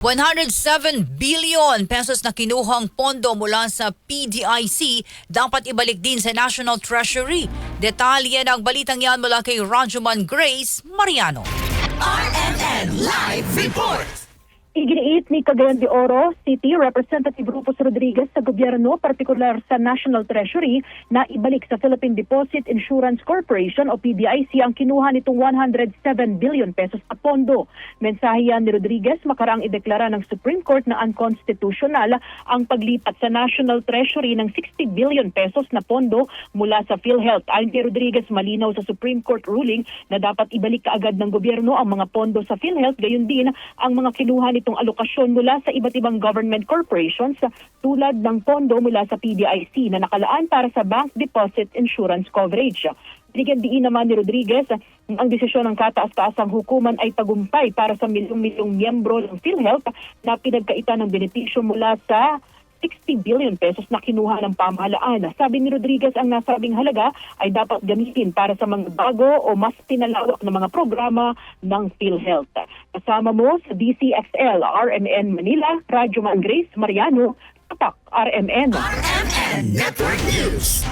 107 billion pesos na kinuhang pondo mula sa PDIC dapat ibalik din sa National Treasury. Detalye ng balitang yan mula kay Rajuman Grace Mariano. RMN Live Report! Iginiit ni Cagayan de Oro City Representative Rufus Rodriguez sa gobyerno, partikular sa National Treasury, na ibalik sa Philippine Deposit Insurance Corporation o PDIC ang kinuha nitong 107 billion pesos na pondo. Mensahe yan ni Rodriguez makaraang ideklara ng Supreme Court na unconstitutional ang paglipat sa National Treasury ng 60 billion pesos na pondo mula sa PhilHealth. Ayon kay Rodriguez, malinaw sa Supreme Court ruling na dapat ibalik kaagad ng gobyerno ang mga pondo sa PhilHealth, gayon din ang mga kinuha itong alokasyon mula sa iba't ibang government corporations tulad ng pondo mula sa PDIC na nakalaan para sa bank deposit insurance coverage. Bigyan diin naman ni Rodriguez ang desisyon ng kataas-taasang hukuman ay tagumpay para sa milyong-milyong miyembro ng PhilHealth na pinagkaitan ng benepisyo mula sa 60 billion pesos na kinuha ng pamahalaan. Sabi ni Rodriguez, ang nasabing halaga ay dapat gamitin para sa mga bago o mas pinalawak na mga programa ng PhilHealth. Kasama mo sa DCXL, RMN Manila, Rajuman Grace Mariano, Tatak, RMN. RMN Network News.